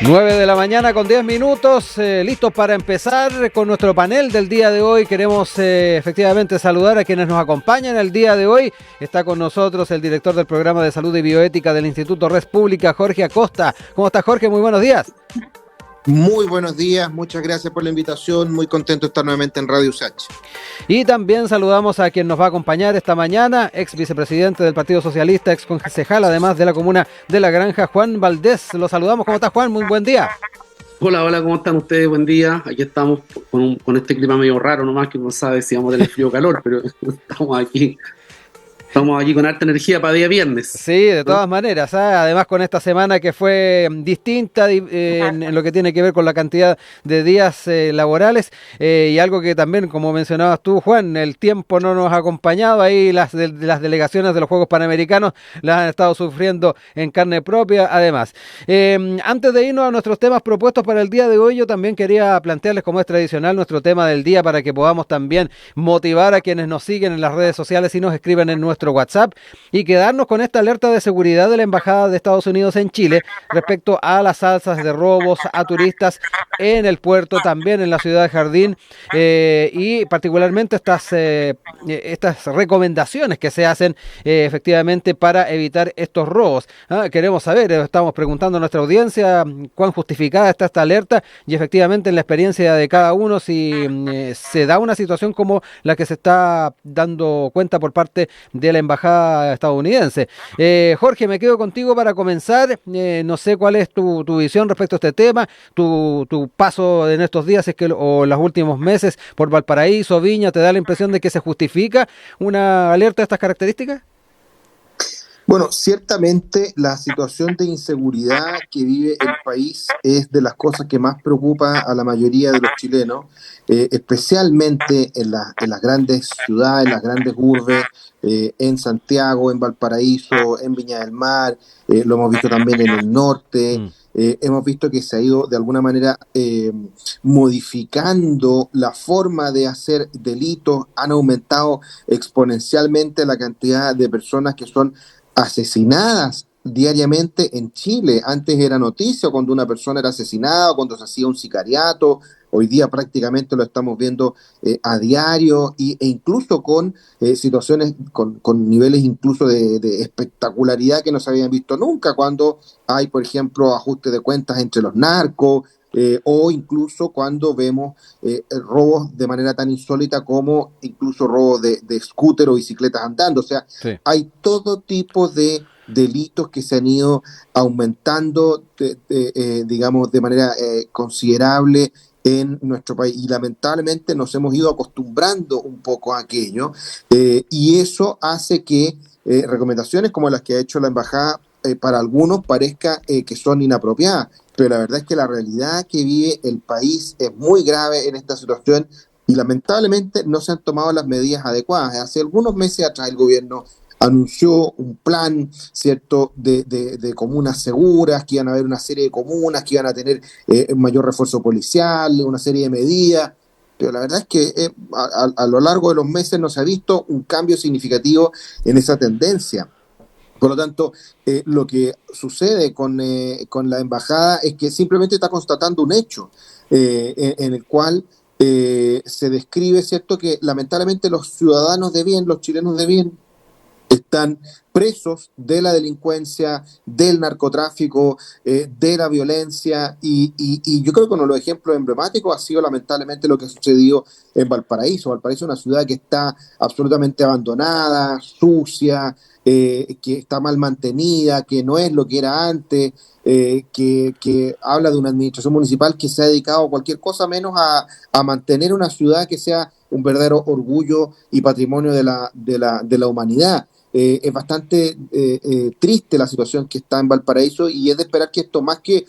9 de la mañana con 10 minutos, listos para empezar con nuestro panel del día de hoy. Queremos efectivamente saludar a quienes nos acompañan el día de hoy. Está con nosotros el director del programa de salud y bioética del Instituto Res Pública, Jorge Acosta. ¿Cómo está, Jorge? Muy buenos días. Muy buenos días, muchas gracias por la invitación, muy contento de estar nuevamente en Radio USACH. Y también saludamos a quien nos va a acompañar esta mañana, ex vicepresidente del Partido Socialista, ex concejal además de la comuna de La Granja, Juan Valdés. Lo saludamos. ¿Cómo está, Juan? Muy buen día. Hola, ¿cómo están ustedes? Buen día. Aquí estamos con este clima medio raro nomás, que no sabe si vamos a tener frío o calor, pero estamos aquí con harta energía para día viernes. Sí, de todas maneras, ¿eh? Además con esta semana que fue distinta en lo que tiene que ver con la cantidad de días laborales y algo que también, como mencionabas tú, Juan, el tiempo no nos ha acompañado, ahí las delegaciones de los Juegos Panamericanos las han estado sufriendo en carne propia, además. Antes de irnos a nuestros temas propuestos para el día de hoy, yo también quería plantearles, como es tradicional, nuestro tema del día para que podamos también motivar a quienes nos siguen en las redes sociales y nos escriben en nuestro WhatsApp y quedarnos con esta alerta de seguridad de la Embajada de Estados Unidos en Chile respecto a las alzas de robos a turistas en el puerto, también en la ciudad de Jardín y particularmente estas recomendaciones que se hacen efectivamente para evitar estos robos. Queremos saber, estamos preguntando a nuestra audiencia cuán justificada está esta alerta y efectivamente en la experiencia de cada uno si se da una situación como la que se está dando cuenta por parte de la embajada estadounidense. Jorge, me quedo contigo para comenzar. No sé cuál es tu visión respecto a este tema, tu paso en estos días o en los últimos meses por Valparaíso, Viña, ¿te da la impresión de que se justifica una alerta de estas características? Bueno, ciertamente la situación de inseguridad que vive el país es de las cosas que más preocupa a la mayoría de los chilenos, especialmente en las grandes ciudades, en las grandes urbes, en Santiago, en Valparaíso, en Viña del Mar, lo hemos visto también en el norte. Hemos visto que se ha ido de alguna manera modificando la forma de hacer delitos, han aumentado exponencialmente la cantidad de personas que son asesinadas diariamente en Chile. Antes era noticia cuando una persona era asesinada o cuando se hacía un sicariato. Hoy día prácticamente lo estamos viendo a diario e incluso con situaciones, con niveles incluso de espectacularidad que no se habían visto nunca, cuando hay, por ejemplo, ajuste de cuentas entre los narcos, o incluso cuando vemos robos de manera tan insólita como incluso robos de scooter o bicicletas andando. O sea, sí, hay todo tipo de delitos que se han ido aumentando, digamos, de manera considerable en nuestro país, y lamentablemente nos hemos ido acostumbrando un poco a aquello, y eso hace que recomendaciones como las que ha hecho la embajada para algunos parezca que son inapropiadas, pero la verdad es que la realidad que vive el país es muy grave en esta situación y lamentablemente no se han tomado las medidas adecuadas. Hace algunos meses atrás el gobierno anunció un plan, ¿cierto?, de comunas seguras, que iban a haber una serie de comunas, que iban a tener mayor refuerzo policial, una serie de medidas, pero la verdad es que a lo largo de los meses no se ha visto un cambio significativo en esa tendencia. Por lo tanto, lo que sucede con la embajada es que simplemente está constatando un hecho en el cual se describe, ¿cierto?, que lamentablemente los ciudadanos de bien, los chilenos de bien, están presos de la delincuencia, del narcotráfico, de la violencia, y yo creo que uno de los ejemplos emblemáticos ha sido lamentablemente lo que ha sucedido en Valparaíso. Valparaíso es una ciudad que está absolutamente abandonada, sucia, que está mal mantenida, que no es lo que era antes, que habla de una administración municipal que se ha dedicado a cualquier cosa menos a mantener una ciudad que sea un verdadero orgullo y patrimonio de la humanidad. Es bastante triste la situación que está en Valparaíso, y es de esperar que esto, más que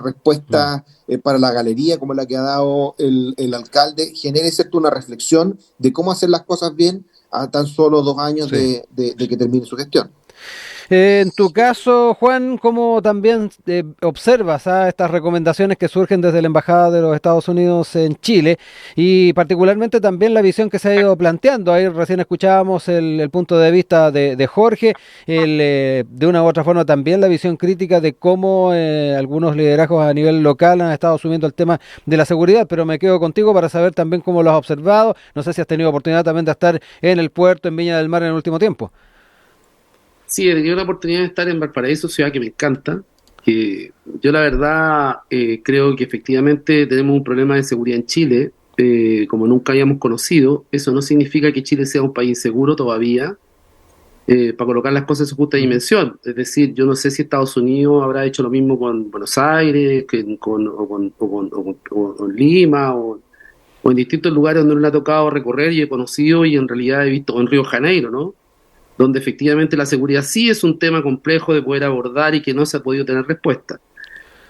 respuesta para la galería como la que ha dado el alcalde, genere, ¿cierto?, una reflexión de cómo hacer las cosas bien a tan solo 2 años, sí, de que termine su gestión. En tu caso, Juan, ¿cómo también observas estas recomendaciones que surgen desde la Embajada de los Estados Unidos en Chile y particularmente también la visión que se ha ido planteando? Ahí recién escuchábamos el punto de vista de Jorge, de una u otra forma también la visión crítica de cómo algunos liderazgos a nivel local han estado asumiendo el tema de la seguridad, pero me quedo contigo para saber también cómo lo has observado. No sé si has tenido oportunidad también de estar en el puerto, en Viña del Mar en el último tiempo. Sí, he tenido la oportunidad de estar en Valparaíso, ciudad que me encanta. Que yo la verdad creo que efectivamente tenemos un problema de seguridad en Chile, como nunca habíamos conocido. Eso no significa que Chile sea un país inseguro todavía, para colocar las cosas en su justa dimensión. Es decir, yo no sé si Estados Unidos habrá hecho lo mismo con Buenos Aires, o con Lima, o en distintos lugares donde no le ha tocado recorrer y he conocido y en realidad he visto, o en Río de Janeiro, ¿no? Donde efectivamente la seguridad sí es un tema complejo de poder abordar y que no se ha podido tener respuesta.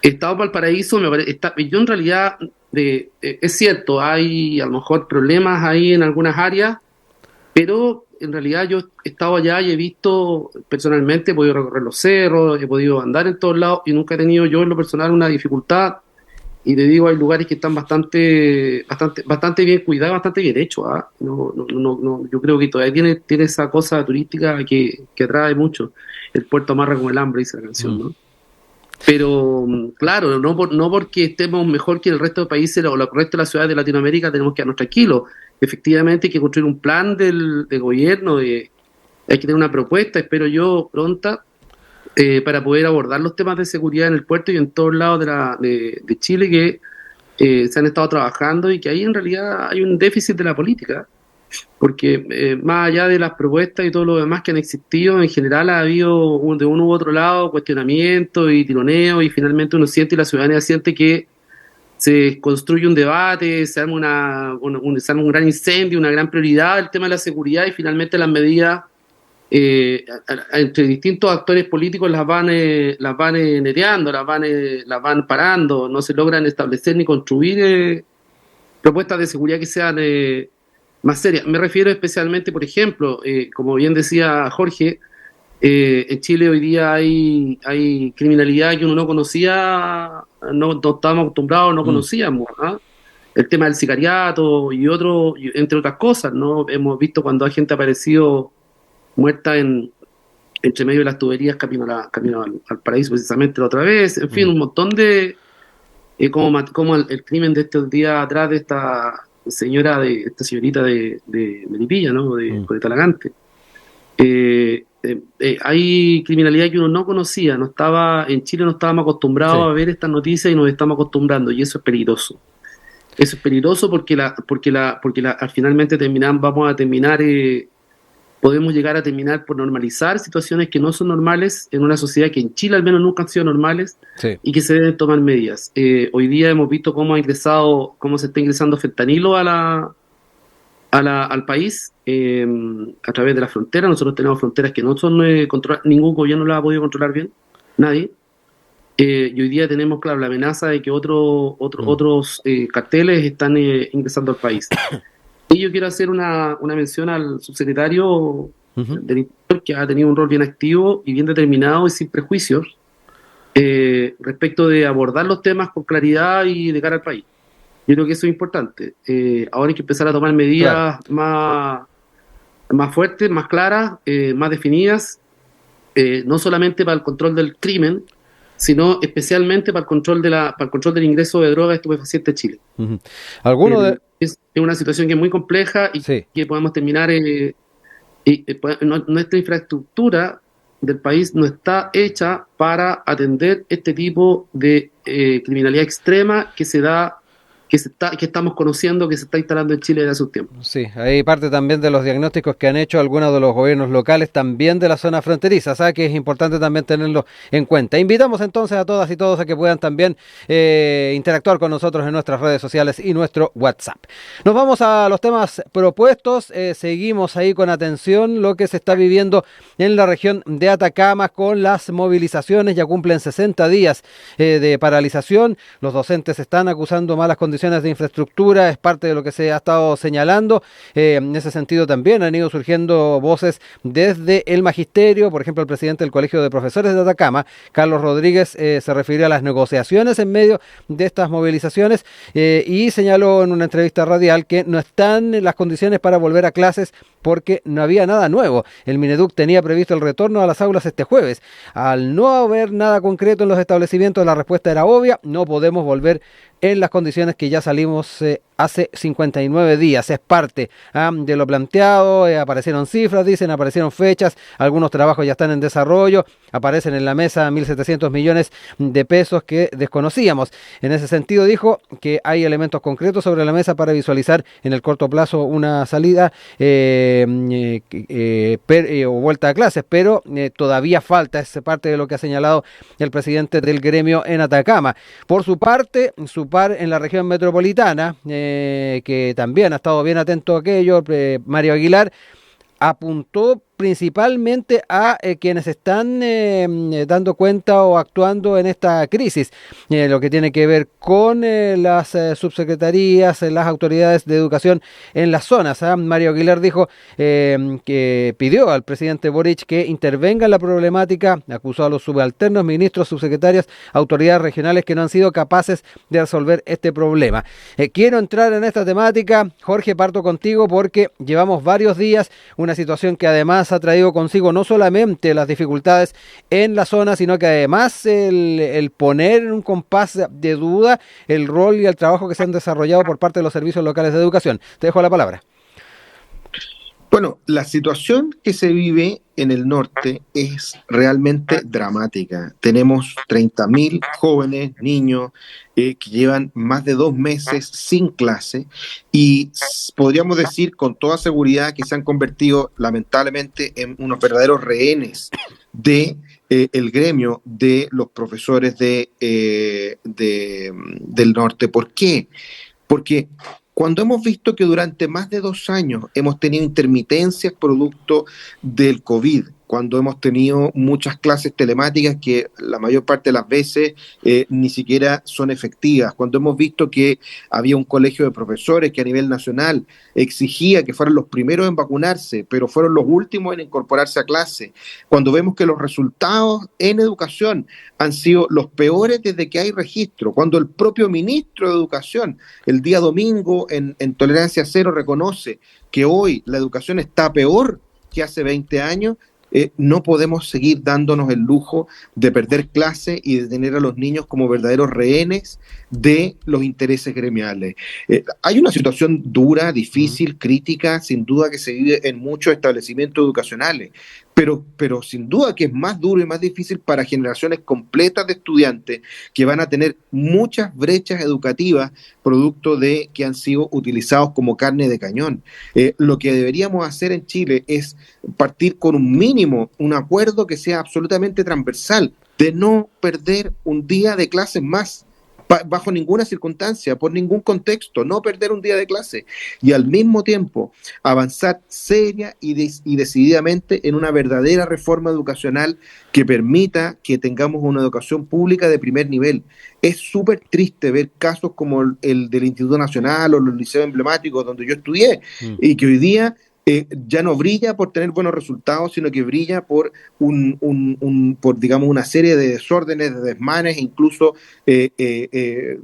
Estado Valparaíso, yo en realidad, es cierto, hay a lo mejor problemas ahí en algunas áreas, pero en realidad yo he estado allá y he visto personalmente, he podido recorrer los cerros, he podido andar en todos lados y nunca he tenido yo en lo personal una dificultad. Y te digo, hay lugares que están bastante bien cuidados, bastante bien hechos. Yo creo que todavía tiene esa cosa turística que atrae mucho. El puerto amarra como el hambre, dice la canción, ¿no? Pero, claro, no porque estemos mejor que el resto de países o el resto de las ciudades de Latinoamérica tenemos que quedarnos tranquilos. Efectivamente hay que construir un plan del gobierno, hay que tener una propuesta, espero yo, pronta, para poder abordar los temas de seguridad en el puerto y en todos lados de Chile que se han estado trabajando y que ahí en realidad hay un déficit de la política, porque más allá de las propuestas y todo lo demás que han existido, en general ha habido de uno u otro lado cuestionamiento y tironeo y finalmente uno siente y la ciudadanía siente que se construye un debate, se arma se arma un gran incendio, una gran prioridad el tema de la seguridad y finalmente las medidas entre distintos actores políticos las van neteando, las van parando, no se logran establecer ni construir propuestas de seguridad que sean más serias. Me refiero especialmente, por ejemplo, como bien decía Jorge, en Chile hoy día hay criminalidad que uno no conocía, no estábamos acostumbrados, no conocíamos, ¿ah? El tema del sicariato y entre otras cosas, ¿no? Hemos visto cuando hay gente aparecido muerta entre medio de las tuberías camino al paraíso precisamente la otra vez, en fin, un montón de como el crimen de estos días atrás de esta señorita de Melipilla, ¿no? De Talagante. Hay criminalidad que uno no conocía, en Chile no estábamos acostumbrados a ver estas noticias y nos estamos acostumbrando y eso es peligroso. Eso es peligroso porque finalmente podemos llegar a terminar por normalizar situaciones que no son normales en una sociedad que en Chile al menos nunca han sido normales y que se deben tomar medidas. Hoy día hemos visto cómo se está ingresando fentanilo al país a través de la frontera. Nosotros tenemos fronteras que no son ningún gobierno las ha podido controlar bien, nadie. Y hoy día tenemos, claro, la amenaza de que otros carteles están ingresando al país. Y yo quiero hacer una mención al subsecretario del Interior, que ha tenido un rol bien activo y bien determinado y sin prejuicios respecto de abordar los temas con claridad y de cara al país. Yo creo que eso es importante. Ahora hay que empezar a tomar medidas más fuertes, más claras, más definidas, no solamente para el control del crimen, sino especialmente para el control del ingreso de drogas estupefacientes en Chile. Es una situación que es muy compleja y que podamos terminar. Nuestra infraestructura del país no está hecha para atender este tipo de criminalidad extrema que estamos conociendo, que se está instalando en Chile desde hace un tiempo. Sí, ahí parte también de los diagnósticos que han hecho algunos de los gobiernos locales, también de la zona fronteriza, ¿sabes? Que es importante también tenerlo en cuenta. Invitamos entonces a todas y todos a que puedan también interactuar con nosotros en nuestras redes sociales y nuestro WhatsApp. Nos vamos a los temas propuestos, seguimos ahí con atención lo que se está viviendo en la región de Atacama con las movilizaciones, ya cumplen 60 días de paralización, los docentes están acusando malas condiciones condiciones de infraestructura, es parte de lo que se ha estado señalando. En ese sentido también han ido surgiendo voces desde el magisterio. Por ejemplo, el presidente del Colegio de Profesores de Atacama, Carlos Rodríguez, se refirió a las negociaciones en medio de estas movilizaciones y señaló en una entrevista radial que no están las condiciones para volver a clases porque no había nada nuevo. El Mineduc tenía previsto el retorno a las aulas este jueves. Al no haber nada concreto en los establecimientos, la respuesta era obvia: no podemos volver en las condiciones que ya salimos hace 59 días. Es parte de lo planteado. Aparecieron cifras, dicen, aparecieron fechas, algunos trabajos ya están en desarrollo, aparecen en la mesa 1.700 millones de pesos que desconocíamos. En ese sentido dijo que hay elementos concretos sobre la mesa para visualizar en el corto plazo una salida o vuelta a clases, pero todavía falta. Es parte de lo que ha señalado el presidente del gremio en Atacama. Por su parte, su par en la región metropolitana, que también ha estado bien atento a aquello, Mario Aguilar, apuntó principalmente a quienes están dando cuenta o actuando en esta crisis, lo que tiene que ver con las subsecretarías, las autoridades de educación en las zonas. Mario Aguilar dijo que pidió al presidente Boric que intervenga en la problemática, acusó a los subalternos, ministros, subsecretarias, autoridades regionales que no han sido capaces de resolver este problema. Quiero entrar en esta temática, Jorge, parto contigo porque llevamos varios días, una situación que además ha traído consigo no solamente las dificultades en la zona, sino que además el poner en un compás de duda el rol y el trabajo que se han desarrollado por parte de los servicios locales de educación. Te dejo la palabra. Bueno, la situación que se vive en el norte es realmente dramática. Tenemos 30.000 jóvenes, niños, que llevan más de 2 meses sin clase y podríamos decir con toda seguridad que se han convertido lamentablemente en unos verdaderos rehenes de el gremio de los profesores del norte. ¿Por qué? Porque cuando hemos visto que durante más de 2 años hemos tenido intermitencias producto del COVID, cuando hemos tenido muchas clases telemáticas que la mayor parte de las veces ni siquiera son efectivas, cuando hemos visto que había un colegio de profesores que a nivel nacional exigía que fueran los primeros en vacunarse, pero fueron los últimos en incorporarse a clase, cuando vemos que los resultados en educación han sido los peores desde que hay registro, cuando el propio ministro de Educación el día domingo en Tolerancia Cero reconoce que hoy la educación está peor que hace 20 años, no podemos seguir dándonos el lujo de perder clase y de tener a los niños como verdaderos rehenes de los intereses gremiales. Hay una situación dura, difícil, crítica, sin duda que se vive en muchos establecimientos educacionales, pero sin duda que es más duro y más difícil para generaciones completas de estudiantes que van a tener muchas brechas educativas producto de que han sido utilizados como carne de cañón. Lo que deberíamos hacer en Chile es partir con un mínimo, un acuerdo que sea absolutamente transversal, de no perder un día de clases más. Bajo ninguna circunstancia, por ningún contexto, no perder un día de clase y al mismo tiempo avanzar seria y decididamente en una verdadera reforma educacional que permita que tengamos una educación pública de primer nivel. Es súper triste ver casos como el del Instituto Nacional o los liceos emblemáticos donde yo estudié y que hoy día ya no brilla por tener buenos resultados, sino que brilla por por digamos una serie de desórdenes, de desmanes, e incluso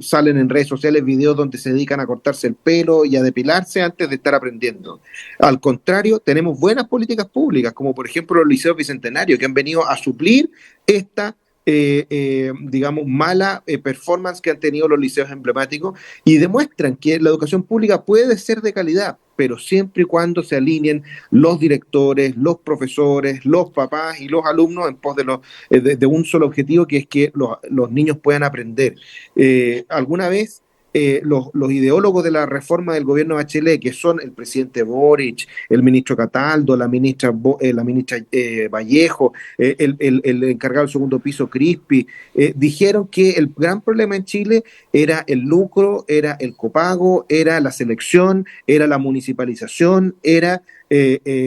salen en redes sociales videos donde se dedican a cortarse el pelo y a depilarse antes de estar aprendiendo. Al contrario, tenemos buenas políticas públicas, como por ejemplo los liceos bicentenarios, que han venido a suplir esta digamos, mala performance que han tenido los liceos emblemáticos y demuestran que la educación pública puede ser de calidad, pero siempre y cuando se alineen los directores, los profesores, los papás y los alumnos en pos de un solo objetivo, que es que los niños puedan aprender. Alguna vez los ideólogos de la reforma del gobierno de Bachelet, que son el presidente Boric, el ministro Cataldo, la ministra Vallejo, el encargado del segundo piso Crispi, dijeron que el gran problema en Chile era el lucro, era el copago, era la selección, era la municipalización, era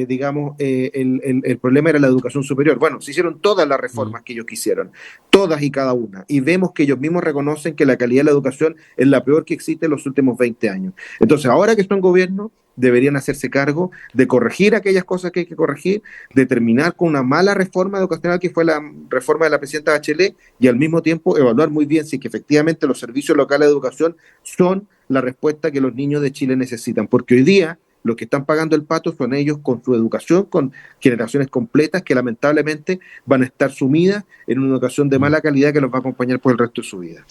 digamos, el problema era la educación superior. Bueno, se hicieron todas las reformas que ellos quisieron, todas y cada una, y vemos que ellos mismos reconocen que la calidad de la educación es la peor que existe en los últimos 20 años. Entonces, ahora que están en gobierno, deberían hacerse cargo de corregir aquellas cosas que hay que corregir, de terminar con una mala reforma educacional que fue la reforma de la presidenta Bachelet, y al mismo tiempo evaluar muy bien si que efectivamente los servicios locales de educación son la respuesta que los niños de Chile necesitan, porque hoy día los que están pagando el pato son ellos con su educación, con generaciones completas que lamentablemente van a estar sumidas en una educación de mala calidad que los va a acompañar por el resto de su vida.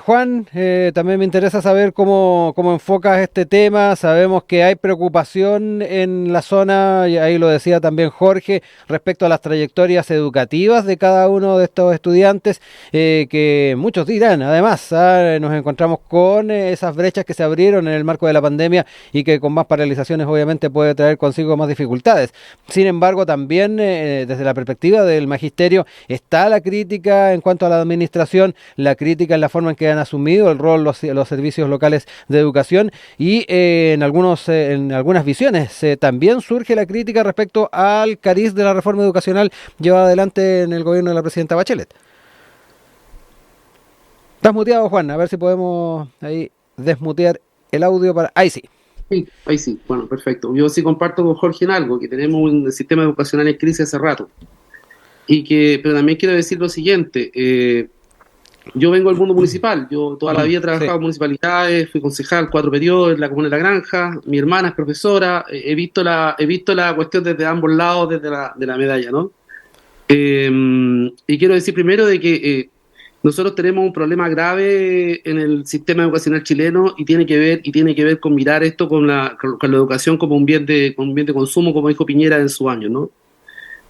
Juan, también me interesa saber cómo enfocas este tema. Sabemos que hay preocupación en la zona, y ahí lo decía también Jorge, respecto a las trayectorias educativas de cada uno de estos estudiantes, que muchos dirán, además, nos encontramos con esas brechas que se abrieron en el marco de la pandemia y que con más paralizaciones obviamente puede traer consigo más dificultades. Sin embargo, también desde la perspectiva del magisterio está la crítica en cuanto a la administración, la crítica en la forma en que han asumido el rol los servicios locales de educación, y en algunas visiones también surge la crítica respecto al cariz de la reforma educacional llevada adelante en el gobierno de la presidenta Bachelet. Estás muteado, Juan, a ver si podemos ahí desmutear el audio para... Ahí sí. Sí, ahí sí, bueno, perfecto. Yo sí comparto con Jorge en algo, que tenemos un sistema educacional en crisis hace rato. Pero también quiero decir lo siguiente, yo vengo del mundo municipal, yo toda la vida he trabajado en municipalidades, fui concejal 4 periodos en la comuna de La Granja, mi hermana es profesora, he visto la cuestión desde ambos lados de la medalla, ¿no? Y quiero decir primero de que nosotros tenemos un problema grave en el sistema educacional chileno y tiene que ver con mirar esto con la educación como un bien de consumo, como dijo Piñera en su año, ¿no?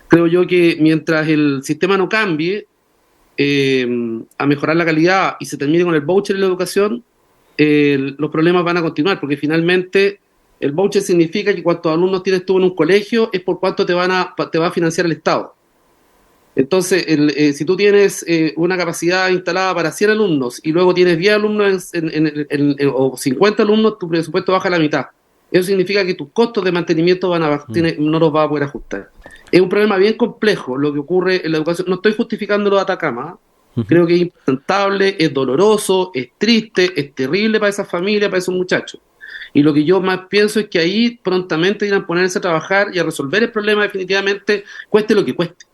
Creo yo que mientras el sistema no cambie a mejorar la calidad y se termine con el voucher en la educación, los problemas van a continuar, porque finalmente el voucher significa que cuántos alumnos tienes tú en un colegio es por cuánto te va a financiar el Estado. Entonces, si tú tienes una capacidad instalada para 100 alumnos y luego tienes 10 alumnos o 50 alumnos, tu presupuesto baja a la mitad. Eso significa que tus costos de mantenimiento no los vas a poder ajustar. Es un problema bien complejo lo que ocurre en la educación. No estoy justificando lo de Atacama. Creo que es impresentable, es doloroso, es triste, es terrible para esas familias, para esos muchachos. Y lo que yo más pienso es que ahí prontamente irán a ponerse a trabajar y a resolver el problema definitivamente, cueste lo que cueste.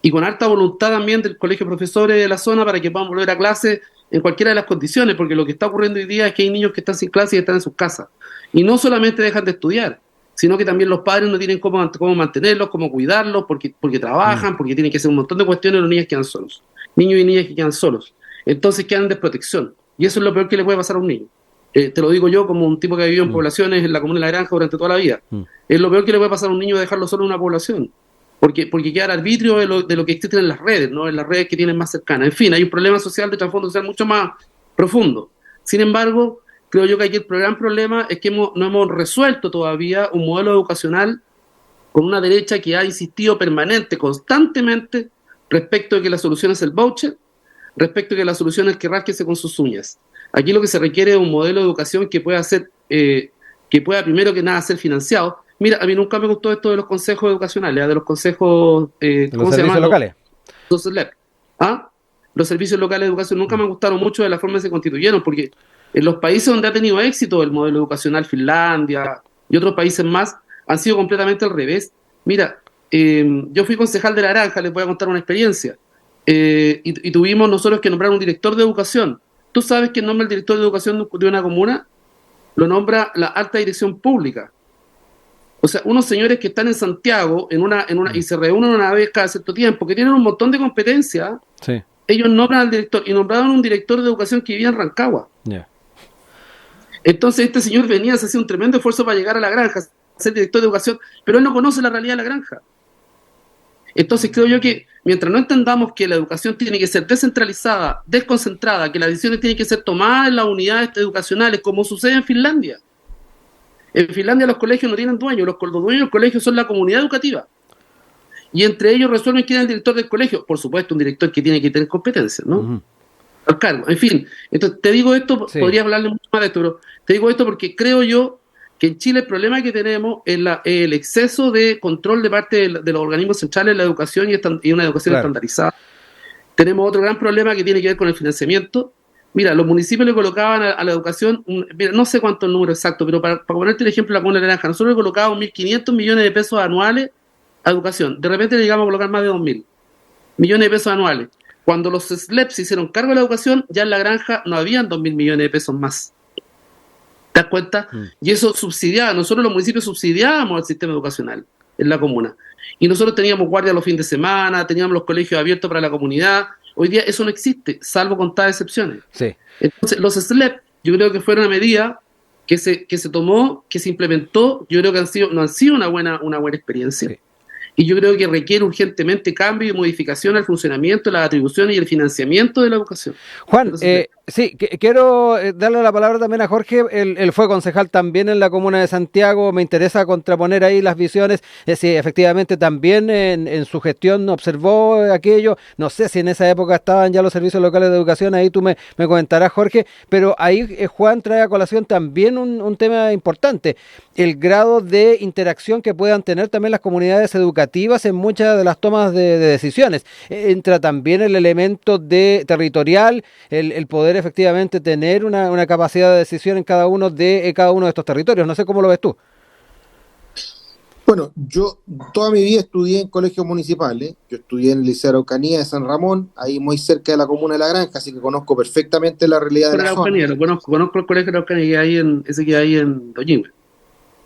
Y con harta voluntad también del colegio de profesores de la zona para que puedan volver a clase en cualquiera de las condiciones, porque lo que está ocurriendo hoy día es que hay niños que están sin clase y están en sus casas. Y no solamente dejan de estudiar, sino que también los padres no tienen cómo mantenerlos, cómo cuidarlos, porque trabajan, porque tienen que hacer un montón de cuestiones, los niños quedan solos. Niños y niñas que quedan solos. Entonces quedan en desprotección. Y eso es lo peor que le puede pasar a un niño. Te lo digo yo como un tipo que ha vivido en poblaciones en la comuna de La Granja durante toda la vida. Es lo peor que le puede pasar a un niño dejarlo solo en una población. Porque queda al arbitrio de lo que existe en las redes, ¿no? En las redes que tienen más cercanas. En fin, hay un problema social de trasfondo social mucho más profundo. Sin embargo, creo yo que aquí el gran problema es que no hemos resuelto todavía un modelo educacional con una derecha que ha insistido constantemente, respecto de que la solución es el voucher, respecto de que la solución es que rásquese con sus uñas. Aquí lo que se requiere es un modelo de educación que pueda primero que nada ser financiado. Mira, a mí nunca me gustó esto de los consejos educacionales, de los consejos... de los servicios locales. Los servicios locales de educación nunca me gustaron mucho de la forma en que se constituyeron, porque en los países donde ha tenido éxito el modelo educacional, Finlandia y otros países más, han sido completamente al revés. Mira, yo fui concejal de La Granja, les voy a contar una experiencia, y tuvimos nosotros que nombrar un director de educación. ¿Tú sabes quién nombra el director de educación de una comuna? Lo nombra la alta dirección pública. O sea, unos señores que están en Santiago y se reúnen una vez cada cierto tiempo, que tienen un montón de competencias, sí. Ellos nombran al director, y nombraron un director de educación que vivía en Rancagua. Yeah. Entonces este señor venía a hacer un tremendo esfuerzo para llegar a La Granja, ser director de educación, pero él no conoce la realidad de La Granja. Entonces creo yo que mientras no entendamos que la educación tiene que ser descentralizada, desconcentrada, que las decisiones tienen que ser tomadas en las unidades educacionales, como sucede en Finlandia. En Finlandia los colegios no tienen dueños, los dueños del colegio son la comunidad educativa. Y entre ellos resuelven quién es el director del colegio. Por supuesto, un director que tiene que tener competencias, ¿no? Al cargo. En fin, entonces te digo esto, sí. Podría hablarle mucho más de esto, pero te digo esto porque creo yo que en Chile el problema que tenemos es el exceso de control de parte de los organismos centrales de la educación y una educación estandarizada. Tenemos otro gran problema que tiene que ver con el financiamiento. Mira, los municipios le colocaban a la educación, mira, no sé cuánto es el número exacto, pero para ponerte el ejemplo de la Comuna de Naranja, nosotros le colocábamos 1.500 millones de pesos anuales a educación. De repente le llegamos a colocar más de 2.000 millones de pesos anuales. Cuando los SLEP se hicieron cargo de la educación, ya en la granja no habían 2.000 millones de pesos más. ¿Te das cuenta? Y eso subsidiaba, nosotros los municipios subsidiábamos el sistema educacional en la comuna. Y nosotros teníamos guardia los fines de semana, teníamos los colegios abiertos para la comunidad. Hoy día eso no existe, salvo contadas excepciones. Sí. Entonces, los SLEP, yo creo que fueron una medida que se tomó, que se implementó, yo creo que no han sido una buena experiencia. Sí. Y yo creo que requiere urgentemente cambio y modificación al funcionamiento, las atribuciones y el financiamiento de la educación. Juan, sí, quiero darle la palabra también a Jorge. Él fue concejal también en la comuna de Santiago. Me interesa contraponer ahí las visiones. Si efectivamente también en su gestión observó aquello. No sé si en esa época estaban ya los servicios locales de educación. Ahí tú me comentarás, Jorge. Pero ahí Juan trae a colación también un tema importante. El grado de interacción que puedan tener también las comunidades educativas en muchas de las tomas de decisiones. Entra también el elemento territorial, el poder efectivamente tener una capacidad de decisión en cada uno de estos territorios. No sé cómo lo ves tú. Bueno, yo toda mi vida estudié en colegios municipales. Yo estudié en el Liceo Araucanía de San Ramón, ahí muy cerca de la comuna de La Granja, así que conozco perfectamente la realidad de la zona. Conozco el colegio Araucanía, ese que hay en Doñigüe.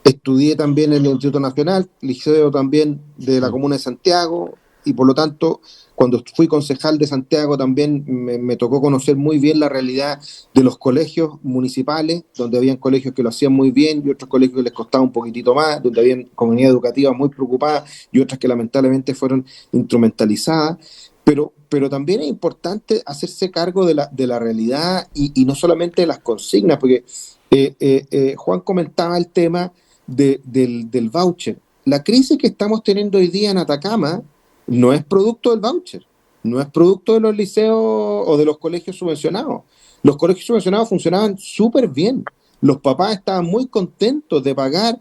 Estudié también en el Instituto Nacional, liceo también de la comuna de Santiago, y por lo tanto, cuando fui concejal de Santiago también me tocó conocer muy bien la realidad de los colegios municipales, donde habían colegios que lo hacían muy bien y otros colegios que les costaba un poquitito más, donde habían comunidades educativas muy preocupadas y otras que lamentablemente fueron instrumentalizadas. Pero también es importante hacerse cargo de la realidad y no solamente de las consignas, porque Juan comentaba el tema del voucher. La crisis que estamos teniendo hoy día en Atacama no es producto del voucher, no es producto de los liceos o de los colegios subvencionados. Los colegios subvencionados funcionaban súper bien. Los papás estaban muy contentos de pagar,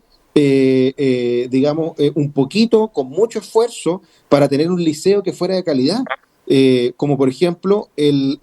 un poquito, con mucho esfuerzo, para tener un liceo que fuera de calidad. Como por ejemplo el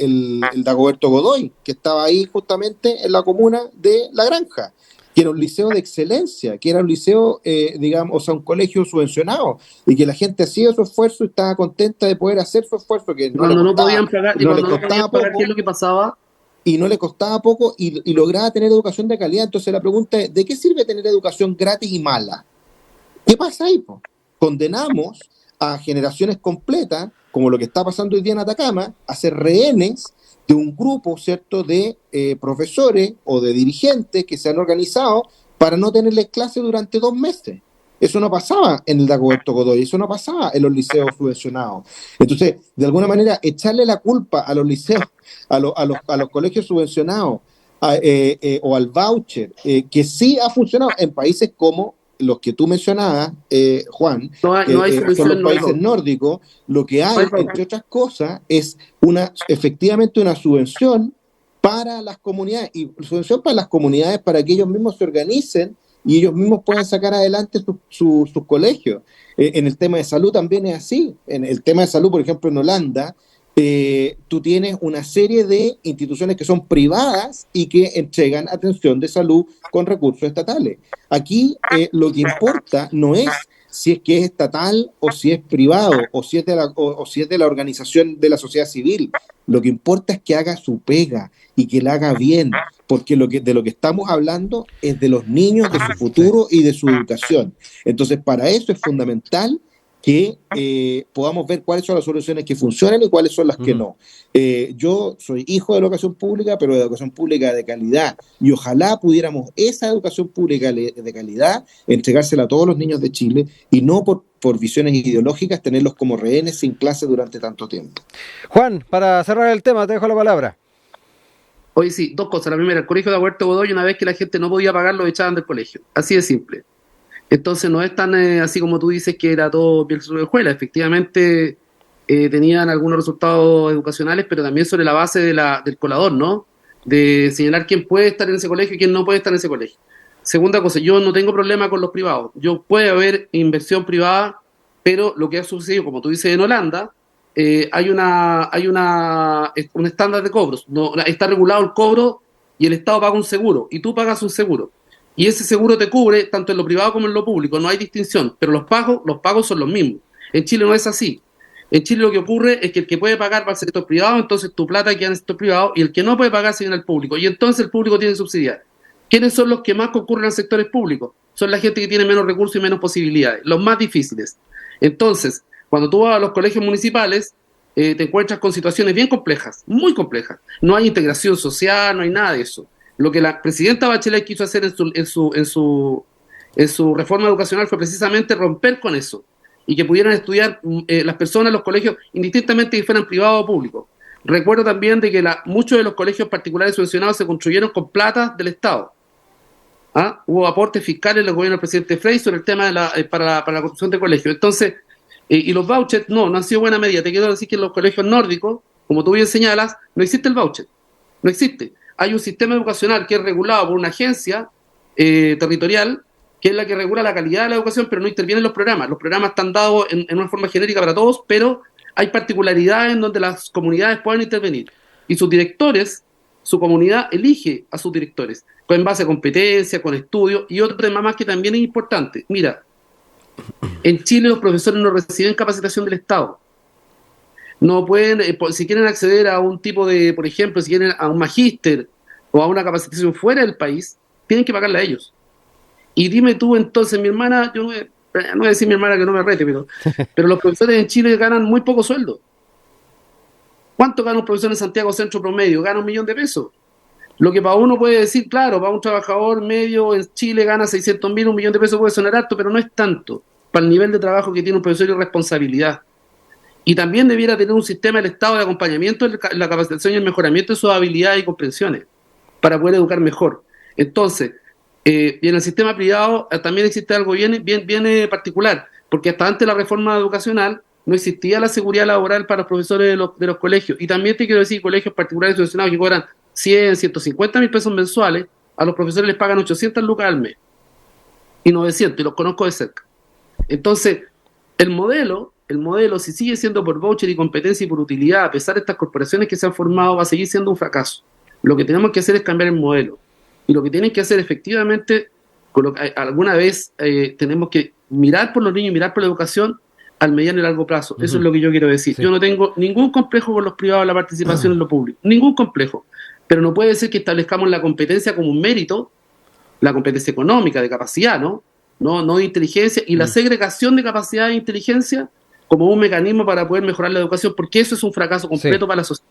Dagoberto Godoy, que estaba ahí justamente en la comuna de La Granja, que era un liceo de excelencia, que era un liceo, un colegio subvencionado, y que la gente hacía su esfuerzo y estaba contenta de poder hacer su esfuerzo, que no podían pagar, ¿qué es lo que pasaba? Y no le costaba poco y lograba tener educación de calidad. Entonces la pregunta es, ¿de qué sirve tener educación gratis y mala? ¿Qué pasa ahí, po? Condenamos a generaciones completas, como lo que está pasando hoy día en Atacama, a ser rehenes de un grupo, ¿cierto?, de profesores o de dirigentes que se han organizado para no tenerles clase durante 2 meses. Eso no pasaba en el Dagoberto Godoy, eso no pasaba en los liceos subvencionados. Entonces, de alguna manera, echarle la culpa a los liceos, a los colegios subvencionados o al voucher, que sí ha funcionado en países como los que tú mencionabas, Juan, son los países nórdicos. Lo que hay, entre otras cosas, es efectivamente una subvención para las comunidades, y subvención para las comunidades para que ellos mismos se organicen y ellos mismos puedan sacar adelante sus colegios. En el tema de salud también es así. En el tema de salud, por ejemplo, en Holanda, tú tienes una serie de instituciones que son privadas y que entregan atención de salud con recursos estatales. Aquí lo que importa no es si es que es estatal o si es privado o si es de la organización de la sociedad civil. Lo que importa es que haga su pega y que la haga bien, porque de lo que estamos hablando es de los niños, de su futuro y de su educación. Entonces, para eso es fundamental que podamos ver cuáles son las soluciones que funcionan y cuáles son las que no. Yo soy hijo de la educación pública, pero de educación pública de calidad, y ojalá pudiéramos esa educación pública de calidad entregársela a todos los niños de Chile y no por visiones ideológicas tenerlos como rehenes sin clase durante tanto tiempo. Juan, para cerrar el tema, te dejo la palabra. Hoy sí, 2 cosas. La primera, el colegio de Dagoberto Godoy, una vez que la gente no podía pagar, lo echaban del colegio. Así de simple. Entonces no es tan así como tú dices que era todo piel sobre hojuelas. Efectivamente tenían algunos resultados educacionales, pero también sobre la base del colador, ¿no? De señalar quién puede estar en ese colegio y quién no puede estar en ese colegio. Segunda cosa, yo no tengo problema con los privados. Puede haber inversión privada, pero lo que ha sucedido, como tú dices, en Holanda, hay un estándar de cobros. No, está regulado el cobro y el Estado paga un seguro y tú pagas un seguro. Y ese seguro te cubre tanto en lo privado como en lo público, no hay distinción, pero los pagos son los mismos. En Chile no es así. En Chile lo que ocurre es que el que puede pagar va al sector privado, entonces tu plata queda en el sector privado, y el que no puede pagar se viene al público, y entonces el público tiene que subsidiar. ¿Quiénes son los que más concurren al sectores públicos? Son la gente que tiene menos recursos y menos posibilidades, los más difíciles. Entonces, cuando tú vas a los colegios municipales, te encuentras con situaciones bien complejas, muy complejas. No hay integración social, no hay nada de eso. Lo que la presidenta Bachelet quiso hacer en su reforma educacional fue precisamente romper con eso y que pudieran estudiar las personas en los colegios indistintamente que fueran privados o públicos. Recuerdo también de que muchos de los colegios particulares subvencionados se construyeron con plata del Estado. ¿Ah? Hubo aportes fiscales del gobierno del presidente Frey sobre el tema para la construcción de colegios. Entonces, y los vouchers no han sido buena medida. Te quiero decir que en los colegios nórdicos, como tú bien señalas, no existe el voucher. No existe. Hay un sistema educacional que es regulado por una agencia territorial, que es la que regula la calidad de la educación, pero no interviene en los programas. Los programas están dados en una forma genérica para todos, pero hay particularidades en donde las comunidades pueden intervenir. Y sus directores, su comunidad elige a sus directores, en base a competencia, con estudios, y otro tema más que también es importante. Mira, en Chile los profesores no reciben capacitación del Estado. No pueden, si quieren acceder a un tipo de, por ejemplo, si quieren a un magíster o a una capacitación fuera del país, tienen que pagarla a ellos. Y dime tú entonces, mi hermana, yo no voy a decir mi hermana que no me rete, pero los profesores en Chile ganan muy poco sueldo. ¿Cuánto gana un profesor en Santiago Centro promedio? Gana 1 millón de pesos. Lo que para uno puede decir, claro, para un trabajador medio en Chile gana 600.000, 1 millón de pesos puede sonar harto, pero no es tanto para el nivel de trabajo que tiene un profesor y responsabilidad. Y también debiera tener un sistema del Estado de acompañamiento en la capacitación y el mejoramiento de sus habilidades y comprensiones para poder educar mejor. Entonces, y en el sistema privado también existe algo bien particular, porque hasta antes de la reforma educacional no existía la seguridad laboral para los profesores de los colegios. Y también te quiero decir, colegios particulares subvencionados que cobran 150.000 pesos mensuales, a los profesores les pagan 800 lucas al mes. Y 900, y los conozco de cerca. Entonces, el modelo, si sigue siendo por voucher y competencia y por utilidad, a pesar de estas corporaciones que se han formado, va a seguir siendo un fracaso. Lo que tenemos que hacer es cambiar el modelo. Y lo que tienen que hacer efectivamente, alguna vez tenemos que mirar por los niños, mirar por la educación al mediano y largo plazo. Eso es lo que yo quiero decir. Sí. Yo no tengo ningún complejo con los privados, la participación en lo público. Ningún complejo. Pero no puede ser que establezcamos la competencia como un mérito, la competencia económica, de capacidad, ¿no? No de inteligencia, y la segregación de capacidad e inteligencia como un mecanismo para poder mejorar la educación, porque eso es un fracaso completo para la sociedad.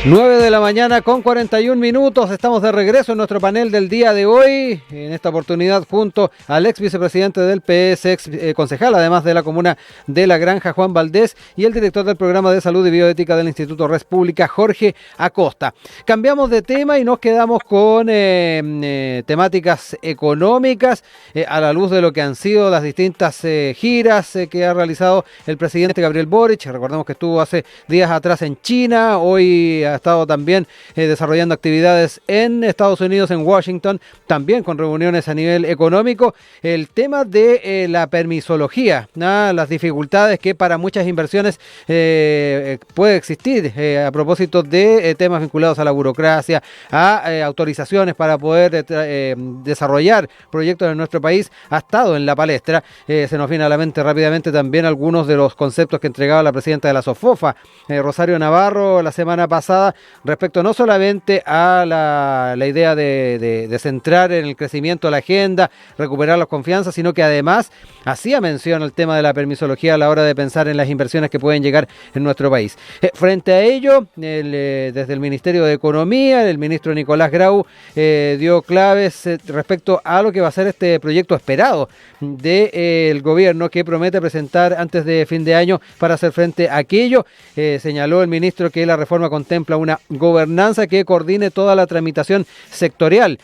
9 de la mañana con 41 minutos, estamos de regreso en nuestro panel del día de hoy, en esta oportunidad junto al ex vicepresidente del PS, ex concejal además de la comuna de La Granja, Juan Valdés, y el director del programa de salud y bioética del Instituto Res Pública, Jorge Acosta. Cambiamos de tema y nos quedamos con temáticas económicas, a la luz de lo que han sido las distintas giras que ha realizado el presidente Gabriel Boric. Recordemos que estuvo hace días atrás en China, hoy ha estado también desarrollando actividades en Estados Unidos, en Washington, también con reuniones a nivel económico. El tema de la permisología, las dificultades que para muchas inversiones puede existir a propósito de temas vinculados a la burocracia, a autorizaciones para poder desarrollar proyectos en nuestro país, ha estado en la palestra. Se nos viene a la mente rápidamente también algunos de los conceptos que entregaba la presidenta de la SOFOFA, Rosario Navarro, la semana pasada, respecto no solamente a la idea de centrar en el crecimiento de la agenda, recuperar la confianza, sino que además hacía mención al tema de la permisología a la hora de pensar en las inversiones que pueden llegar en nuestro país. Frente a ello, desde el Ministerio de Economía, el ministro Nicolás Grau dio claves respecto a lo que va a ser este proyecto esperado del gobierno, que promete presentar antes de fin de año para hacer frente a aquello. Señaló el ministro que la reforma contempla una gobernanza que coordine toda la tramitación sectorial.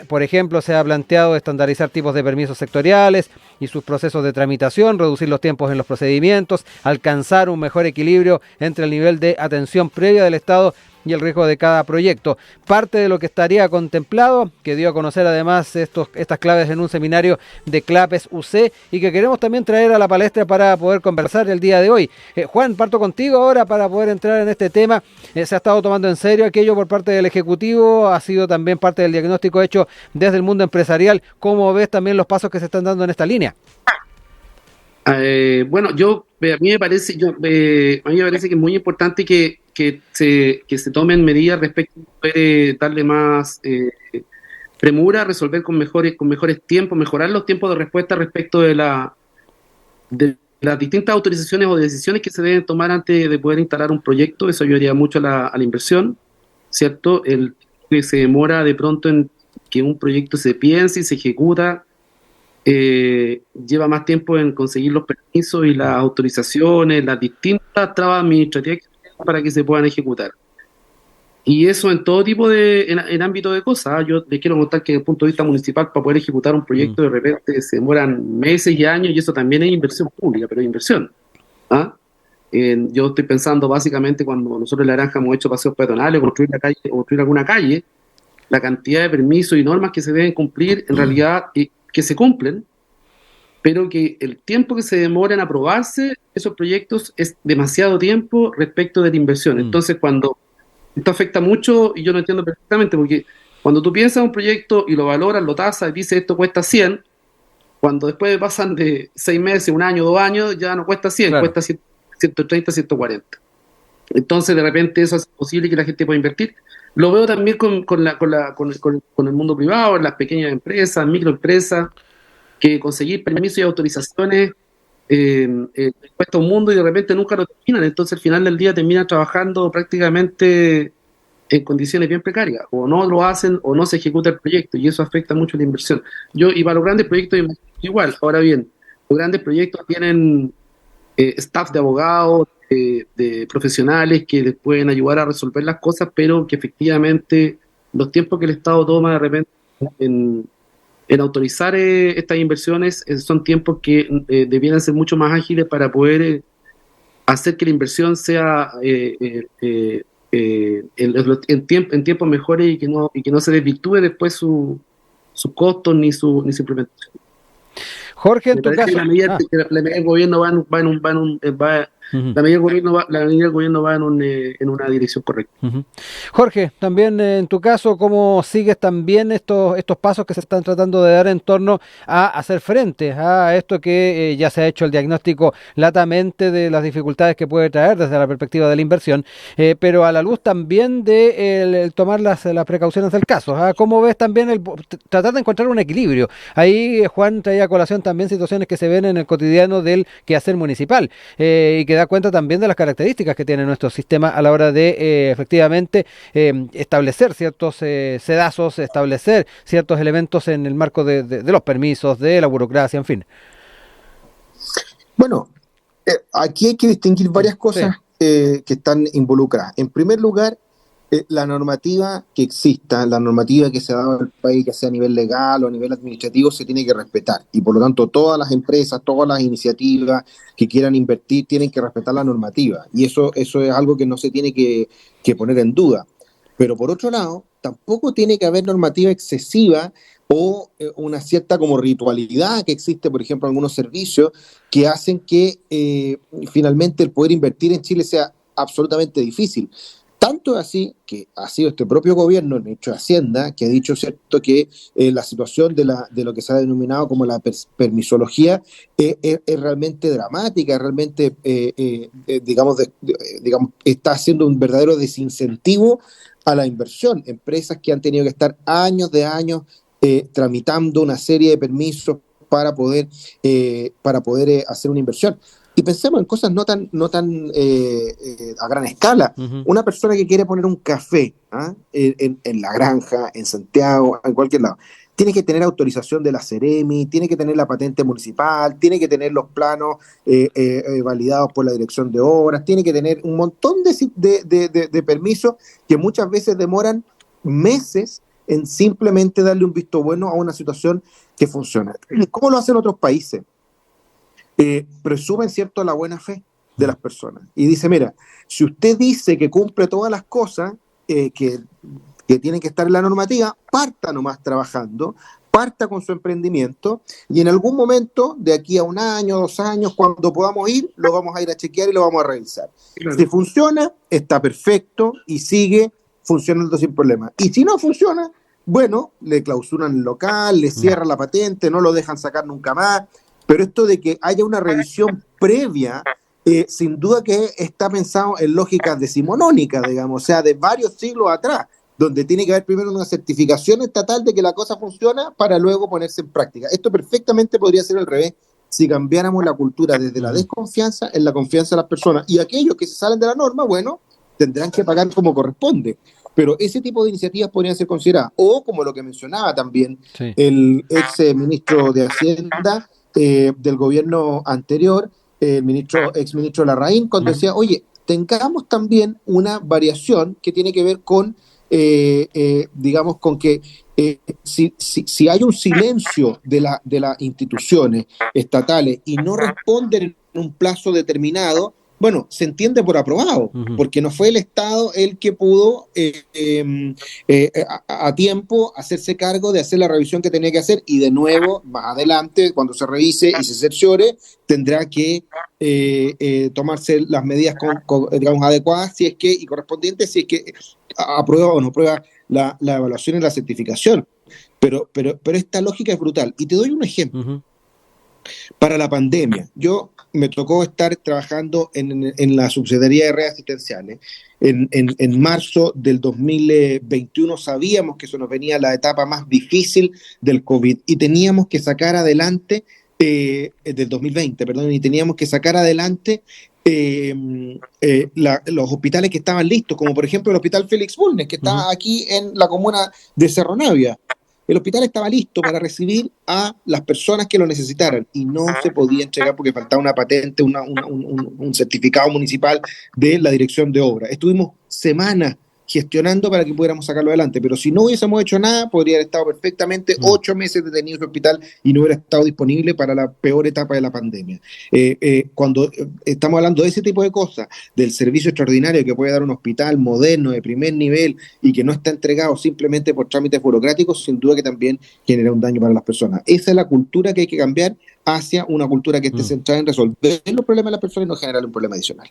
Por ejemplo, se ha planteado estandarizar tipos de permisos sectoriales y sus procesos de tramitación, reducir los tiempos en los procedimientos, alcanzar un mejor equilibrio entre el nivel de atención previa del Estado y el riesgo de cada proyecto. Parte de lo que estaría contemplado, que dio a conocer además estas claves en un seminario de CLAPES UC y que queremos también traer a la palestra para poder conversar el día de hoy. Juan, parto contigo ahora para poder entrar en este tema. Se ha estado tomando en serio aquello por parte del Ejecutivo, ha sido también parte del diagnóstico hecho desde el mundo empresarial. ¿Cómo ves también los pasos que se están dando en esta línea? Bueno, a mí me parece que es muy importante que se tomen medidas respecto a poder darle más premura, resolver con mejores tiempos, mejorar los tiempos de respuesta respecto de las distintas autorizaciones o decisiones que se deben tomar antes de poder instalar un proyecto. Eso ayudaría mucho a la inversión, ¿cierto? El que se demora de pronto en que un proyecto se piense y se ejecuta, lleva más tiempo en conseguir los permisos y las autorizaciones, las distintas trabas administrativas para que se puedan ejecutar. Y eso en todo tipo en ámbito de cosas. Yo les quiero contar que desde el punto de vista municipal, para poder ejecutar un proyecto, de repente se demoran meses y años, y eso también es inversión pública, pero es inversión. Yo estoy pensando básicamente cuando nosotros en La Granja hemos hecho paseos peatonales, construir alguna calle, la cantidad de permisos y normas que se deben cumplir, en realidad, que se cumplen, pero que el tiempo que se demora en aprobarse esos proyectos es demasiado tiempo respecto de la inversión. Entonces, esto afecta mucho, y yo lo entiendo perfectamente, porque cuando tú piensas un proyecto y lo valoras, lo tasas y dices esto cuesta 100, cuando después pasan de 6 meses, 1 año, 2 años, ya no cuesta 100, claro, cuesta 130, 140. Entonces, de repente, eso hace posible que la gente pueda invertir. Lo veo también con el mundo privado, en las pequeñas empresas, microempresas, que conseguir permisos y autorizaciones cuesta un mundo y de repente nunca lo terminan. Entonces, al final del día terminan trabajando prácticamente en condiciones bien precarias, o no lo hacen o no se ejecuta el proyecto, y eso afecta mucho la inversión. Y para los grandes proyectos igual. Ahora bien, los grandes proyectos tienen staff de abogados, de profesionales que les pueden ayudar a resolver las cosas, pero que efectivamente los tiempos que el Estado toma de repente en autorizar estas inversiones son tiempos que debieran ser mucho más ágiles para poder hacer que la inversión sea en tiempos mejores y que no se desvirtúe después sus costos ni su implementación. Jorge, en tu caso, la medida del gobierno la medida del gobierno va en una dirección correcta. Jorge, también en tu caso, ¿cómo sigues también estos pasos que se están tratando de dar en torno a hacer frente a esto que ya se ha hecho el diagnóstico latamente de las dificultades que puede traer desde la perspectiva de la inversión, pero a la luz también de el tomar las precauciones del caso? ¿Cómo ves también tratar de encontrar un equilibrio? Ahí Juan traía a colación también situaciones que se ven en el cotidiano del quehacer municipal y que da cuenta también de las características que tiene nuestro sistema a la hora de efectivamente establecer ciertos sedazos, establecer ciertos elementos en el marco de los permisos, de la burocracia, en fin. Bueno, aquí hay que distinguir varias cosas que están involucradas. En primer lugar, la normativa que exista, la normativa que se ha dado en el país, ya sea a nivel legal o a nivel administrativo, se tiene que respetar. Y por lo tanto, todas las empresas, todas las iniciativas que quieran invertir tienen que respetar la normativa. Y eso es algo que no se tiene que poner en duda. Pero por otro lado, tampoco tiene que haber normativa excesiva o una cierta como ritualidad que existe, por ejemplo, en algunos servicios que hacen que finalmente el poder invertir en Chile sea absolutamente difícil. Tanto es así que ha sido este propio gobierno, el ministro de Hacienda, que ha dicho, cierto, que la situación de lo que se ha denominado como la permisología es realmente dramática, realmente, digamos, está haciendo un verdadero desincentivo a la inversión. Empresas que han tenido que estar años tramitando una serie de permisos para poder hacer una inversión. Y pensemos en cosas no tan a gran escala. Una persona que quiere poner un café en La Granja, en Santiago, en cualquier lado, tiene que tener autorización de la Ceremi, tiene que tener la patente municipal, tiene que tener los planos validados por la dirección de obras, tiene que tener un montón de permisos que muchas veces demoran meses en simplemente darle un visto bueno a una situación que funciona. ¿Cómo lo hacen otros países? Presumen, cierto, la buena fe de las personas y dice, mira, si usted dice que cumple todas las cosas, que tienen que estar en la normativa, parta nomás trabajando, parta con su emprendimiento y en algún momento, de aquí a 1 año, 2 años, cuando podamos ir, lo vamos a ir a chequear y lo vamos a revisar. Claro. Si funciona, está perfecto y sigue funcionando sin problema. Y si no funciona, bueno, le clausuran el local, le cierran la patente, no lo dejan sacar nunca más, pero esto de que haya una revisión previa, sin duda que está pensado en lógicas decimonónicas, digamos, o sea, de varios siglos atrás, donde tiene que haber primero una certificación estatal de que la cosa funciona para luego ponerse en práctica. Esto perfectamente podría ser al revés si cambiáramos la cultura desde la desconfianza en la confianza de las personas. Y aquellos que se salen de la norma, bueno, tendrán que pagar como corresponde. Pero ese tipo de iniciativas podrían ser consideradas. O como lo que mencionaba también el ex ministro de Hacienda del gobierno anterior, el ex ministro Larraín, cuando decía, oye, tengamos también una variación que tiene que ver con digamos, con que si hay un silencio de las instituciones estatales y no responden en un plazo determinado, bueno, se entiende por aprobado, porque no fue el Estado el que pudo a tiempo hacerse cargo de hacer la revisión que tenía que hacer, y de nuevo, más adelante, cuando se revise y se cerciore, tendrá que tomarse las medidas digamos, adecuadas si es que, y correspondientes si es que aprueba o no aprueba la evaluación y la certificación. Pero esta lógica es brutal. Y te doy un ejemplo. Para la pandemia, yo me tocó estar trabajando en la subsecretaría de redes asistenciales. En marzo del 2021 sabíamos que eso nos venía la etapa más difícil del COVID y teníamos que sacar adelante, del 2020, perdón, y teníamos que sacar adelante los hospitales que estaban listos, como por ejemplo el Hospital Félix Bulnes, que está aquí en la comuna de Cerro Navia. El hospital estaba listo para recibir a las personas que lo necesitaran y no se podía entregar porque faltaba una patente, un certificado municipal de la dirección de obra. Estuvimos semanas gestionando para que pudiéramos sacarlo adelante, pero si no hubiésemos hecho nada, podría haber estado perfectamente 8 meses detenido en su hospital y no hubiera estado disponible para la peor etapa de la pandemia. Cuando estamos hablando de ese tipo de cosas, del servicio extraordinario que puede dar un hospital moderno, de primer nivel, y que no está entregado simplemente por trámites burocráticos, sin duda que también genera un daño para las personas. Esa es la cultura que hay que cambiar hacia una cultura que esté centrada en resolver los problemas de las personas y no generar un problema adicional.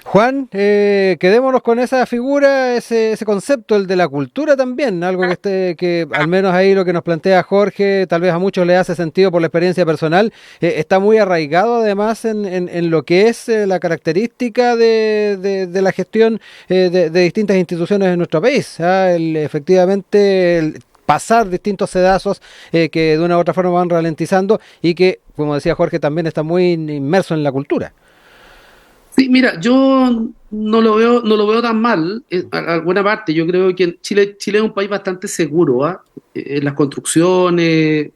Juan, quedémonos con esa figura, ese concepto, el de la cultura también, algo que al menos ahí lo que nos plantea Jorge, tal vez a muchos le hace sentido por la experiencia personal, está muy arraigado además en lo que es la característica de la gestión de distintas instituciones en nuestro país. Efectivamente, pasar distintos sedazos que de una u otra forma van ralentizando y que, como decía Jorge, también está muy inmerso en la cultura. Sí, mira, yo no lo veo tan mal en alguna parte. Yo creo que Chile es un país bastante seguro, en las construcciones,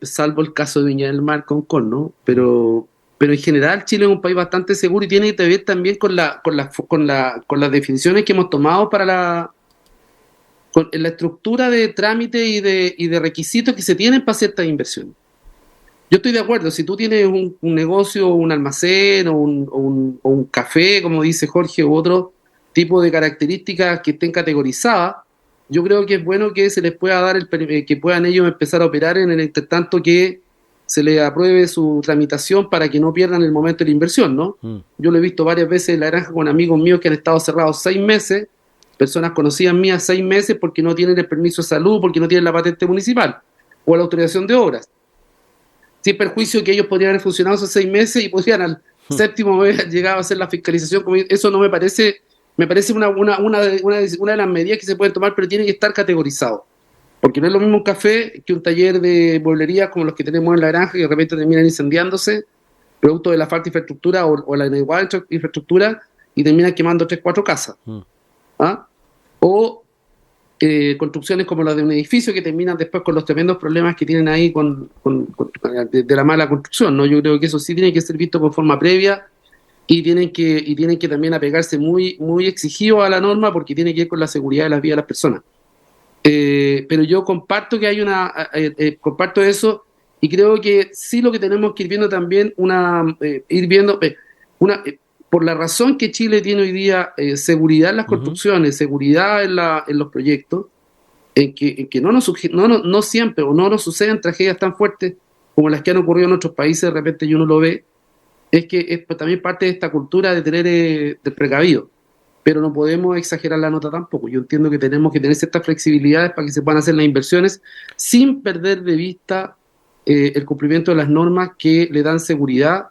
salvo el caso de Viña del Mar con Concón, ¿no? Pero en general Chile es un país bastante seguro y tiene que ver también con las definiciones que hemos tomado para la estructura de trámite y de requisitos que se tienen para ciertas inversiones. Yo estoy de acuerdo, si tú tienes un negocio, un almacén o un café, como dice Jorge, u otro tipo de características que estén categorizadas, yo creo que es bueno que se les pueda dar que puedan ellos empezar a operar en el entretanto que se les apruebe su tramitación para que no pierdan el momento de la inversión, ¿no? Yo lo he visto varias veces en la granja con amigos míos que han estado cerrados 6 meses, personas conocidas mías 6 meses porque no tienen el permiso de salud, porque no tienen la patente municipal o la autorización de obras. Sin perjuicio que ellos podrían haber funcionado esos 6 meses y podrían al séptimo haber llegado a hacer la fiscalización. Eso no me parece una de las medidas que se pueden tomar, pero tiene que estar categorizado. Porque no es lo mismo un café que un taller de mueblería como los que tenemos en la granja, que de repente terminan incendiándose, producto de la falta de infraestructura o la inadecuada infraestructura, y terminan quemando 3-4 casas. O construcciones como las de un edificio que terminan después con los tremendos problemas que tienen ahí de la mala construcción, ¿no? Yo creo que eso sí tiene que ser visto con forma previa y tienen que también apegarse muy, muy exigido a la norma porque tiene que ver con la seguridad de las vidas de las personas. Pero yo comparto que hay comparto eso y creo que sí lo que tenemos que ir viendo también por la razón que Chile tiene hoy día seguridad en las construcciones, seguridad en los proyectos, en que no siempre o no nos suceden tragedias tan fuertes como las que han ocurrido en otros países, de repente y uno lo ve, es que es también parte de esta cultura de tener de precavido, pero no podemos exagerar la nota tampoco. Yo entiendo que tenemos que tener ciertas flexibilidades para que se puedan hacer las inversiones sin perder de vista el cumplimiento de las normas que le dan seguridad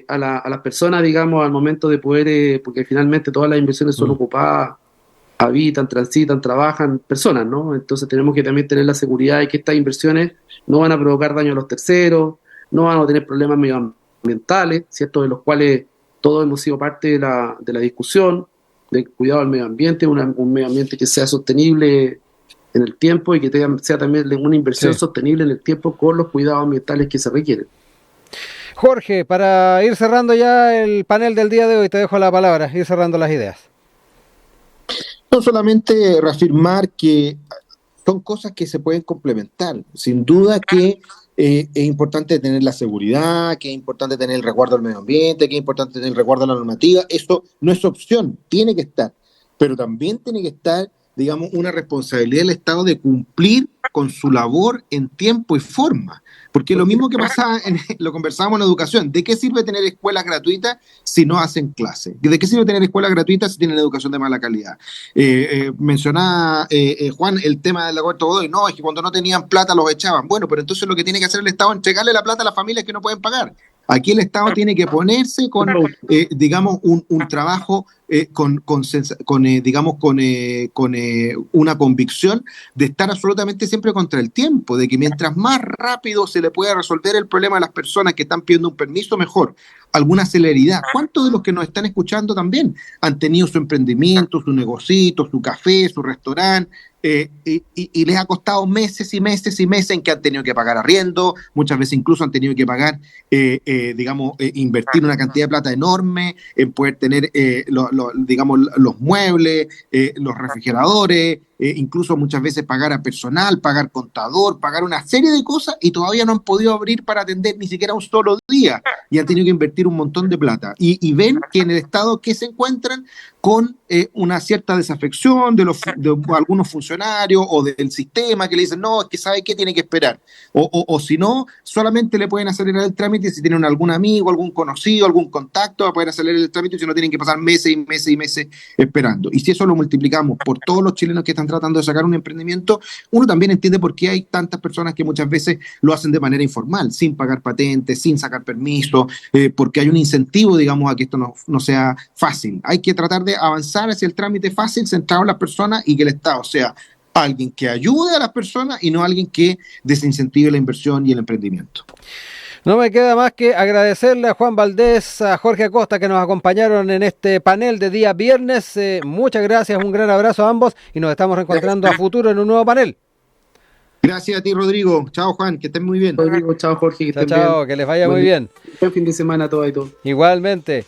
a las personas, digamos, al momento de poder, porque finalmente todas las inversiones son ocupadas, habitan, transitan, trabajan personas, ¿no? Entonces tenemos que también tener la seguridad de que estas inversiones no van a provocar daño a los terceros, no van a tener problemas medioambientales, ¿cierto? De los cuales todos hemos sido parte de la discusión, del cuidado del medio ambiente, un medio ambiente que sea sostenible en el tiempo y que sea también una inversión sostenible en el tiempo con los cuidados ambientales que se requieren. Jorge, para ir cerrando ya el panel del día de hoy, te dejo la palabra, ir cerrando las ideas. No solamente reafirmar que son cosas que se pueden complementar. Sin duda que es importante tener la seguridad, que es importante tener el resguardo del medio ambiente, que es importante tener el resguardo de la normativa. Eso no es opción, tiene que estar. Pero también tiene que estar, digamos, una responsabilidad del Estado de cumplir con su labor en tiempo y forma. Porque lo mismo que pasaba, lo conversábamos en educación, ¿de qué sirve tener escuelas gratuitas si no hacen clase? ¿De qué sirve tener escuelas gratuitas si tienen educación de mala calidad? Mencionaba Juan el tema del acuerdo Godoy, no, es que cuando no tenían plata los echaban. Bueno, pero entonces lo que tiene que hacer el Estado es entregarle la plata a las familias que no pueden pagar. Aquí el Estado tiene que ponerse con, digamos, un trabajo con una convicción de estar absolutamente siempre contra el tiempo, de que mientras más rápido se le pueda resolver el problema a las personas que están pidiendo un permiso, mejor. Alguna celeridad. ¿Cuántos de los que nos están escuchando también han tenido su emprendimiento, su negocito, su café, su restaurante? Y les ha costado meses y meses y meses en que han tenido que pagar arriendo, muchas veces incluso han tenido que pagar, invertir una cantidad de plata enorme en poder tener, los muebles, los refrigeradores, incluso muchas veces pagar a personal, pagar contador, pagar una serie de cosas y todavía no han podido abrir para atender ni siquiera un solo día y han tenido que invertir un montón de plata. Y ven que en el Estado que se encuentran con una cierta desafección de algunos funcionarios o del sistema que le dicen, no, es que sabe qué tiene que esperar. O si no, solamente le pueden acelerar el trámite si tienen algún amigo, algún conocido, algún contacto, a poder acelerar el trámite, si no tienen que pasar meses y meses y meses esperando. Y si eso lo multiplicamos por todos los chilenos que están tratando de sacar un emprendimiento, uno también entiende por qué hay tantas personas que muchas veces lo hacen de manera informal, sin pagar patentes, sin sacar permiso, porque hay un incentivo, digamos, a que esto no sea fácil. Hay que tratar de avanzar hacia el trámite fácil, centrado en las personas y que el Estado sea alguien que ayude a las personas y no alguien que desincentive la inversión y el emprendimiento. No me queda más que agradecerle a Juan Valdés, a Jorge Acosta que nos acompañaron en este panel de día viernes. Muchas gracias, un gran abrazo a ambos y nos estamos reencontrando a futuro en un nuevo panel. Gracias a ti, Rodrigo. Chao, Juan, que estén muy bien. Rodrigo, chao, Jorge, que estén bien. Chao, que les vaya muy bien. Buen fin de semana a todos y todos. Igualmente.